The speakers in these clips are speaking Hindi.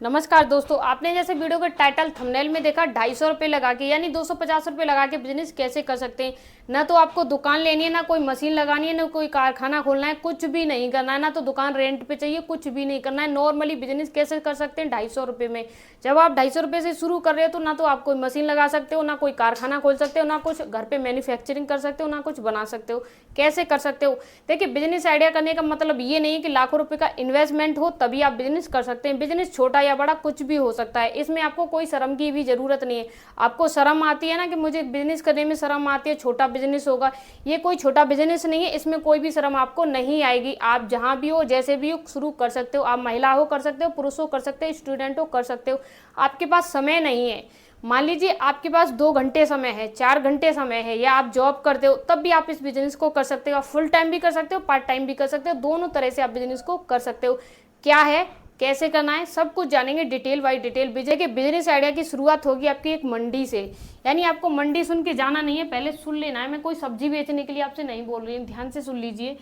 नमस्कार दोस्तों, आपने जैसे वीडियो के टाइटल थंबनेल में देखा 250 रुपये लगा के यानी 250 रुपये लगा के बिजनेस कैसे कर सकते हैं। ना तो आपको दुकान लेनी है, ना कोई मशीन लगानी है, ना कोई कारखाना खोलना है, कुछ भी नहीं करना है, ना तो दुकान रेंट पे चाहिए, कुछ भी नहीं करना है। नॉर्मली बिजनेस कैसे कर सकते हैं 250 रुपये में। जब आप 250 रुपये से शुरू कर रहे हो तो ना तो आप कोई मशीन लगा सकते हो, ना कोई कारखाना खोल सकते हो, ना कुछ घर पे मैन्युफैक्चरिंग कर सकते हो, ना कुछ बना सकते हो। कैसे कर सकते हो? देखिए, बिजनेस आइडिया करने का मतलब ये नहीं है कि लाखों रुपए का इन्वेस्टमेंट हो तभी आप बिजनेस कर सकते हैं। बिजनेस छोटा या बड़ा कुछ भी हो सकता है, इसमें आपको कोई शर्म की भी जरूरत नहीं है। आपको शर्म आती है ना कि मुझे बिजनेस करने में शर्म आती है, छोटा बिजनेस होगा, ये कोई छोटा बिजनेस नहीं है, इसमें कोई भी शर्म आपको नहीं आएगी। आप जहां भी हो, जैसे भी हो, शुरू कर सकते हो। आप महिला हो कर सकते हो, पुरुष हो कर सकते हो, स्टूडेंट हो कर सकते हो। आपके पास समय नहीं है, मान लीजिए आपके पास 2 घंटे समय है, 4 घंटे समय है, या आप जॉब करते हो, तब भी आप इस बिजनेस को कर सकते हो। आप फुल टाइम भी कर सकते हो, पार्ट टाइम भी कर सकते हो, दोनों तरह से आप बिजनेस को कर सकते हो। क्या है, कैसे करना है, सब कुछ जानेंगे डिटेल बाय डिटेल। के बिजनेस आइडिया की शुरुआत होगी आपकी एक मंडी से। यानी आपको मंडी सुन के जाना नहीं है, पहले सुन लेना है। मैं कोई सब्जी बेचने के लिए आपसे नहीं बोल रही हूँ, ध्यान से सुन लीजिए।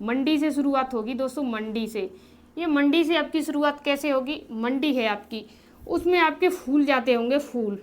मंडी से शुरुआत होगी दोस्तों, मंडी से। ये मंडी से आपकी शुरुआत कैसे होगी? मंडी है आपकी, उसमें आपके फूल जाते होंगे, फूल,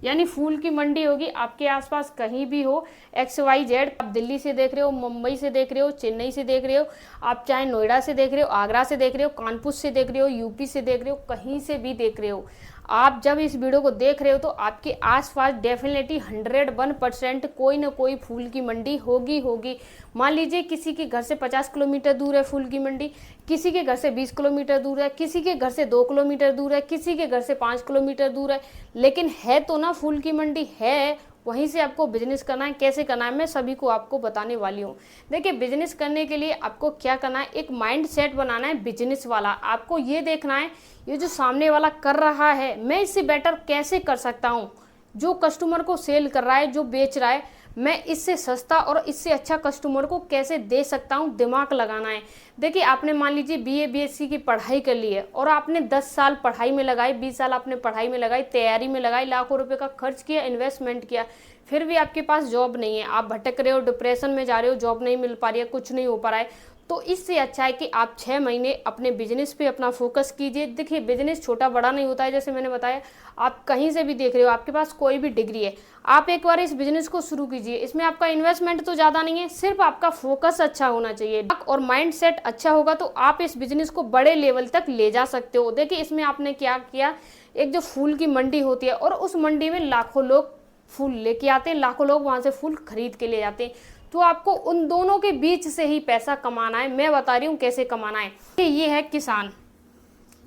यानी फूल की मंडी होगी आपके आसपास कहीं भी हो, XYZ। आप दिल्ली से देख रहे हो, मुंबई से देख रहे हो, चेन्नई से देख रहे हो, आप चाहे नोएडा से देख रहे हो, आगरा से देख रहे हो, कानपुर से देख रहे हो, यूपी से देख रहे हो, कहीं से भी देख रहे हो। आप जब इस वीडियो को देख रहे हो तो आपके आसपास डेफिनेटली 101% कोई ना कोई फूल की मंडी होगी होगी। मान लीजिए किसी के घर से 50 किलोमीटर दूर है फूल की मंडी, किसी के घर से 20 किलोमीटर दूर है, किसी के घर से 2 किलोमीटर दूर है, किसी के घर से 5 किलोमीटर दूर है, लेकिन है तो ना फूल की मंडी है। वहीं से आपको बिजनेस करना है। कैसे करना है मैं सभी को आपको बताने वाली हूँ। देखिए, बिजनेस करने के लिए आपको क्या करना है, एक माइंड सेट बनाना है बिजनेस वाला। आपको ये देखना है ये जो सामने वाला कर रहा है, मैं इससे बेटर कैसे कर सकता हूँ। जो कस्टमर को सेल कर रहा है, जो बेच रहा है, मैं इससे सस्ता और इससे अच्छा कस्टमर को कैसे दे सकता हूँ, दिमाग लगाना है। देखिए, आपने मान लीजिए BA BSc की पढ़ाई कर ली है और आपने 10 साल पढ़ाई में लगाई, 20 साल आपने पढ़ाई में लगाई, तैयारी में लगाई, लाखों रुपए का खर्च किया, इन्वेस्टमेंट किया, फिर भी आपके पास जॉब नहीं है, आप भटक रहे हो, डिप्रेशन में जा रहे हो, जॉब नहीं मिल पा रही है, कुछ नहीं हो पा रहा है। तो इससे अच्छा है कि आप 6 महीने अपने बिजनेस पे अपना फोकस कीजिए। देखिए, बिजनेस छोटा बड़ा नहीं होता है, जैसे मैंने बताया। आप कहीं से भी देख रहे हो, आपके पास कोई भी डिग्री है, आप एक बार इस बिजनेस को शुरू कीजिए। इसमें आपका इन्वेस्टमेंट तो ज़्यादा नहीं है, सिर्फ आपका फोकस अच्छा होना चाहिए और माइंड सेट अच्छा होगा तो आप इस बिजनेस को बड़े लेवल तक ले जा सकते हो। देखिए, इसमें आपने क्या किया, एक जो फूल की मंडी होती है और उस मंडी में लाखों लोग फूल लेके आते हैं, लाखों लोग वहाँ से फूल खरीद के ले जाते हैं। तो आपको उन दोनों के बीच से ही पैसा कमाना है। मैं बता रही हूँ कैसे कमाना है। ये है किसान,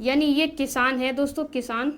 यानी ये किसान है दोस्तों, किसान,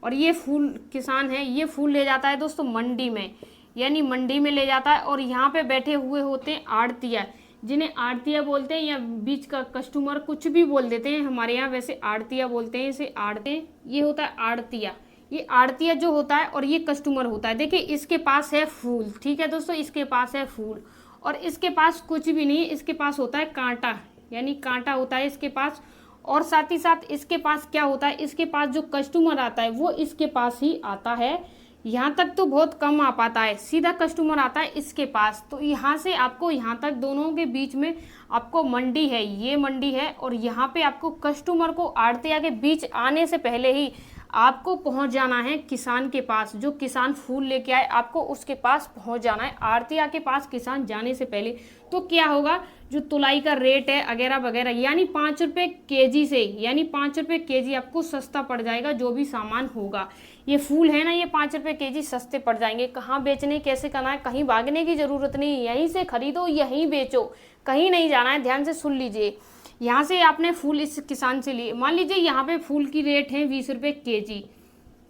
और ये फूल किसान है। ये फूल ले जाता है दोस्तों मंडी में, यानी मंडी में ले जाता है। और यहाँ पे बैठे हुए होते हैं आड़तिया, जिन्हें आड़तिया बोलते हैं, या बीच का कस्टमर कुछ भी बोल देते हैं। हमारे यहाँ वैसे आड़तिया बोलते हैं, इसे आड़ते। ये होता है आड़तिया, ये आड़तिया जो होता है, और ये कस्टमर होता है। देखिए, इसके पास है फूल, ठीक है दोस्तों, इसके पास है फूल, और इसके पास कुछ भी नहीं है, इसके पास होता है कांटा, यानी कांटा होता है इसके पास। और साथ ही साथ इसके पास क्या होता है, इसके पास जो कस्टमर आता है वो इसके पास ही आता है। यहाँ तक तो बहुत कम आ पाता है, सीधा कस्टमर आता है इसके पास। तो यहाँ से आपको यहाँ तक दोनों के बीच में आपको मंडी है, ये मंडी है, और यहाँ पे आपको कस्टमर को आड़तिया के बीच आने से पहले ही आपको पहुंच जाना है किसान के पास। जो किसान फूल लेके आए, आपको उसके पास पहुंच जाना है, आड़तिया के पास किसान जाने से पहले। तो क्या होगा, जो तुलाई का रेट है वगैरह वगैरह, यानी 5 रुपये केजी से, यानी 5 रुपये केजी आपको सस्ता पड़ जाएगा जो भी सामान होगा। ये फूल है ना, ये 5 रुपये केजी सस्ते पड़ जाएंगे। कहाँ बेचने, कैसे करना है, कहीं भागने की जरूरत नहीं, यहीं से खरीदो, यहीं बेचो, कहीं नहीं जाना है। ध्यान से सुन लीजिए। यहाँ से आपने फूल इस किसान से लिए, मान लीजिए यहाँ पे फूल की रेट है 20 रुपये केजी,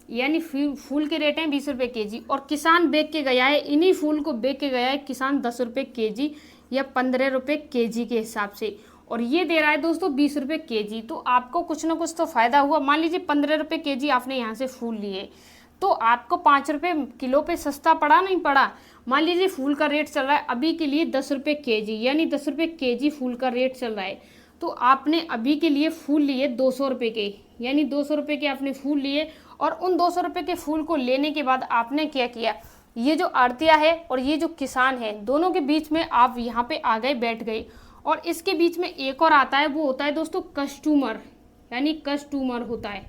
यानी फूल के रेट हैं 20 रुपये केजी, और किसान बेच के गया है, इन्हीं फूल को बेच के गया है किसान 10 रुपये केजी या 15 रुपये केजी के हिसाब से, और ये दे रहा है दोस्तों 20 रुपये केजी। तो आपको कुछ ना कुछ तो फायदा हुआ। मान लीजिए 15 रुपये केजी आपने यहाँ से फूल लिए, तो आपको 5 रुपये किलो पे सस्ता पड़ा, नहीं पड़ा? मान लीजिए फूल का रेट चल रहा है अभी के लिए 10 रुपये केजी, यानी 10 रुपये केजी फूल का रेट चल रहा है। तो आपने अभी के लिए फूल लिए 200 रुपये के, यानी 200 रुपये के आपने फूल लिए, और उन 200 रुपये के फूल को लेने के बाद आपने क्या किया, ये जो आड़तिया है और ये जो किसान है, दोनों के बीच में आप यहाँ पे आ गए, बैठ गए। और इसके बीच में एक और आता है, वो होता है दोस्तों कस्टमर। यानी कस्टमर होता है।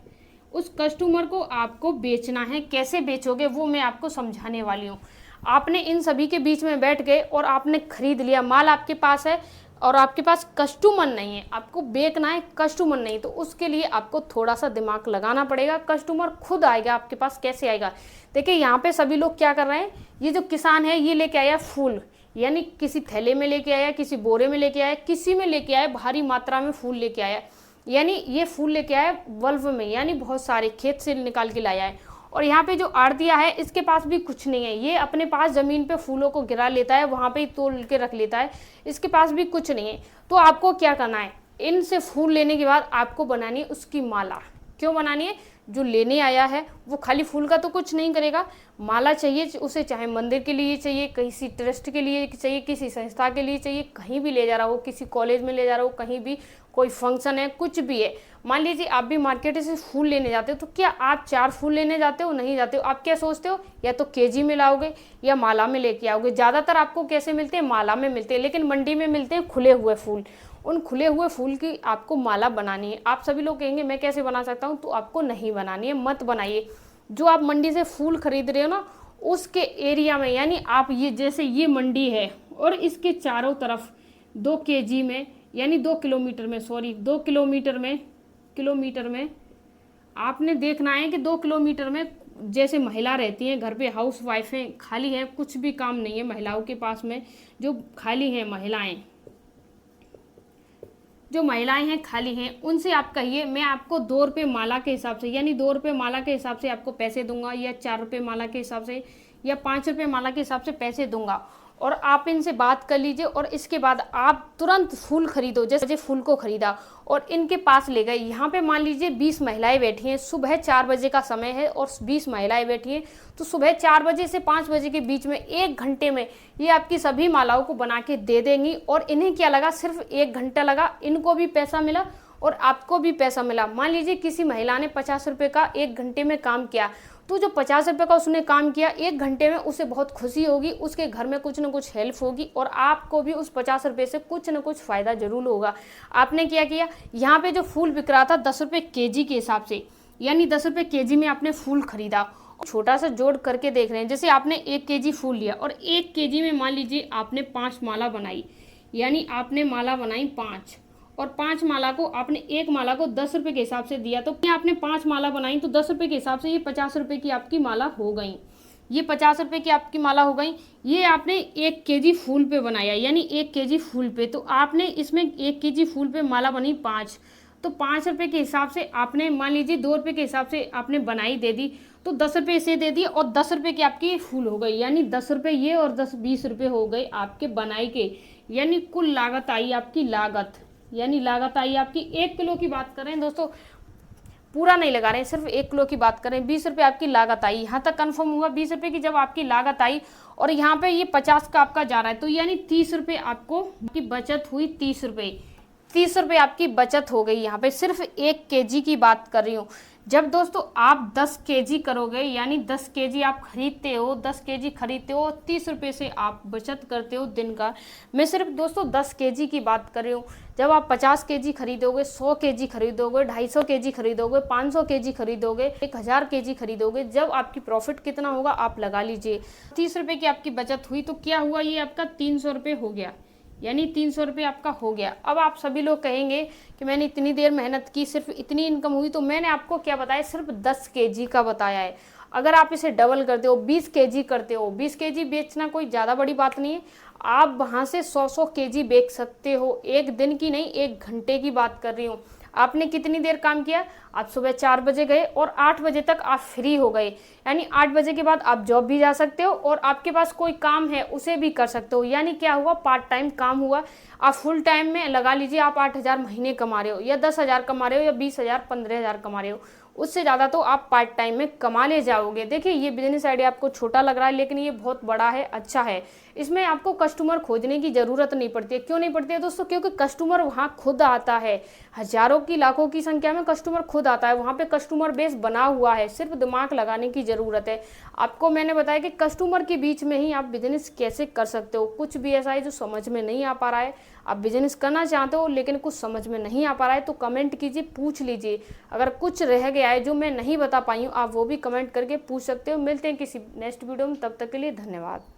उस कस्टमर को आपको बेचना है। कैसे बेचोगे वो मैं आपको समझाने वाली हूँ। आपने इन सभी के बीच में बैठ गए और आपने खरीद लिया, माल आपके पास है और आपके पास कस्टमर नहीं है, आपको बेचना है, कस्टमर नहीं, तो उसके लिए आपको थोड़ा सा दिमाग लगाना पड़ेगा। कस्टमर खुद आएगा आपके पास। कैसे आएगा? देखिए यहाँ पे सभी लोग क्या कर रहे हैं, ये जो किसान है ये लेके आया फूल, यानी किसी थैले में लेके आया, किसी बोरे में लेके आया, किसी में लेके आया, भारी मात्रा में फूल लेके आया, यानी ये फूल लेके आया बल्ब में, यानी बहुत सारे खेत से निकाल के लाया है। और यहाँ पे जो आड़तिया है इसके पास भी कुछ नहीं है, ये अपने पास ज़मीन पे फूलों को गिरा लेता है, वहाँ पे ही तोल के रख लेता है, इसके पास भी कुछ नहीं है। तो आपको क्या करना है, इनसे फूल लेने के बाद आपको बनानी है उसकी माला। क्यों बनानी है? जो लेने आया है वो खाली फूल का तो कुछ नहीं करेगा, माला चाहिए उसे, चाहे मंदिर के लिए चाहिए, किसी ट्रस्ट के लिए चाहिए, किसी संस्था के लिए चाहिए, कहीं भी ले जा रहा हो, किसी कॉलेज में ले जा रहा हो, कहीं भी कोई फंक्शन है, कुछ भी है। मान लीजिए आप भी मार्केट से फूल लेने जाते हो, तो क्या आप 4 फूल लेने जाते हो? नहीं जाते हो। आप क्या सोचते हो, या तो केजी में लाओगे या माला में लेके आओगे। ज़्यादातर आपको कैसे मिलते हैं? माला में मिलते हैं, लेकिन मंडी में मिलते हैं खुले हुए फूल। उन खुले हुए फूल की आपको माला बनानी है। आप सभी लोग कहेंगे मैं कैसे बना सकता हूँ, तो आपको नहीं बनानी है, मत बनाइए। जो आप मंडी से फूल खरीद रहे हो ना, उसके एरिया में, यानी आप ये जैसे ये मंडी है और इसके चारों तरफ 2 केजी में, यानी 2 किलोमीटर में, 2 किलोमीटर में आपने देखना है कि 2 किलोमीटर में जैसे महिला रहती हैं घर पे, हाउस वाइफ हैं, खाली हैं, कुछ भी काम नहीं है महिलाओं के पास में, जो खाली हैं महिलाएं, जो महिलाएं हैं खाली हैं, उनसे आप कहिए मैं आपको 2 रुपये माला के हिसाब से, यानी 2 रुपये माला के हिसाब से आपको पैसे दूंगा, या 4 रुपये माला के हिसाब से, या 5 रुपये माला के हिसाब से पैसे दूंगा। और आप इनसे बात कर लीजिए और इसके बाद आप तुरंत फूल खरीदो। जैसे फूल को खरीदा और इनके पास ले गए। यहाँ पे मान लीजिए 20 महिलाएं बैठी हैं, सुबह 4 बजे का समय है और 20 महिलाएं बैठी हैं, तो सुबह 4 बजे से 5 बजे के बीच में 1 घंटे में ये आपकी सभी मालाओं को बना के दे देंगी। और इन्हें क्या लगा, सिर्फ 1 घंटा लगा, इनको भी पैसा मिला और आपको भी पैसा मिला। मान लीजिए किसी महिला ने 50 रुपये का 1 घंटे में काम किया, तो जो 50 रुपये का उसने काम किया 1 घंटे में, उसे बहुत खुशी होगी, उसके घर में कुछ ना कुछ हेल्प होगी और आपको भी उस 50 रुपये से कुछ ना कुछ फ़ायदा जरूर होगा। आपने क्या किया, यहाँ पे जो फूल बिक रहा था 10 रुपये केजी के हिसाब से, यानी 10 रुपये केजी में आपने फूल खरीदा। छोटा सा जोड़ करके देख रहे हैं, जैसे आपने 1 केजी फूल लिया और 1 केजी में मान लीजिए आपने 5 माला बनाई, यानी आपने माला बनाई 5, और 5 माला को आपने, 1 माला को 10 रुपये के हिसाब से दिया, तो आपने 5 माला बनाई, तो 10 रुपये के हिसाब से ये 50 रुपये की आपकी माला हो गई। ये 50 रुपये की आपकी माला हो गई। ये आपने 1 केजी फूल पे बनाया, यानी 1 केजी फूल पे, तो आपने इसमें 1 केजी फूल पे माला बनी 5, तो 5 रुपये के हिसाब से आपने, मान लीजिए 2 रुपये के हिसाब से आपने बनाई दे दी, तो 10 रुपये इसे दे दिए और 10 रुपये की आपकी फूल हो गई, यानी 10 रुपये ये और 20 रुपये हो गए आपके बनाई के, यानी कुल लागत आई आपकी, लागत आई आपकी 1 किलो की बात करें दोस्तों, पूरा नहीं लगा रहे हैं, सिर्फ 1 किलो की बात करें, 20 रुपये आपकी लागत आई। यहाँ तक कंफर्म हुआ 20 रुपये की जब आपकी लागत आई, और यहाँ पे ये 50 का आपका जा रहा है, तो यानी 30 रुपये आपको की बचत हुई। 30 रुपये आपकी बचत हो गई। यहाँ पे सिर्फ 1 केजी की बात कर रही हूँ। जब दोस्तों आप 10 केजी करोगे, यानी 10 केजी आप खरीदते हो, 10 केजी खरीदते हो, 30 रुपये से आप बचत करते हो दिन का। मैं सिर्फ दोस्तों 10 केजी की बात कर रही हूँ। जब आप 50 केजी खरीदोगे, 100 केजी खरीदोगे, 250 केजी खरीदोगे, 500 केजी खरीदोगे, 1000 केजी खरीदोगे, जब आपकी प्रॉफिट कितना होगा आप लगा लीजिए। 30 रुपये की आपकी बचत हुई, तो क्या हुआ, ये आपका 300 रुपये हो गया, यानी 300 रुपये आपका हो गया। अब आप सभी लोग कहेंगे कि मैंने इतनी देर मेहनत की, सिर्फ इतनी इनकम हुई, तो मैंने आपको क्या बताया, सिर्फ 10 केजी का बताया है। अगर आप इसे डबल करते हो, 20 केजी करते हो, 20 केजी बेचना कोई ज़्यादा बड़ी बात नहीं है। आप वहाँ से 100 केजी बेच सकते हो, 1 दिन की नहीं, 1 घंटे की बात कर रही हूँ। आपने कितनी देर काम किया, आप सुबह 4 बजे गए और 8 बजे तक आप फ्री हो गए, यानी 8 बजे के बाद आप जॉब भी जा सकते हो और आपके पास कोई काम है उसे भी कर सकते हो। यानी क्या हुआ, पार्ट टाइम काम हुआ। आप फुल टाइम में लगा लीजिए, आप 8000 महीने कमा रहे हो, या 10,000 कमा रहे हो, या 20,000, 15,000 कमा रहे हो, उससे ज़्यादा तो आप पार्ट टाइम में कमा ले जाओगे। देखिए ये बिजनेस आइडिया आपको छोटा लग रहा है, लेकिन ये बहुत बड़ा है, अच्छा है। इसमें आपको कस्टमर खोजने की ज़रूरत नहीं पड़ती है। क्यों नहीं पड़ती है दोस्तों, क्योंकि कस्टमर वहाँ खुद आता है। हज़ारों की, लाखों की संख्या में कस्टमर खुद आता है, वहाँ पे कस्टमर बेस बना हुआ है, सिर्फ दिमाग लगाने की ज़रूरत है। आपको मैंने बताया कि कस्टमर के बीच में ही आप बिजनेस कैसे कर सकते हो। कुछ भी ऐसा है जो समझ में नहीं आ पा रहा है, आप बिजनेस करना चाहते हो लेकिन कुछ समझ में नहीं आ पा रहा है तो कमेंट कीजिए, पूछ लीजिए। अगर कुछ रह गया है जो मैं नहीं बता पाई हूँ, आप वो भी कमेंट करके पूछ सकते हो। मिलते हैं किसी नेक्स्ट वीडियो में, तब तक के लिए धन्यवाद।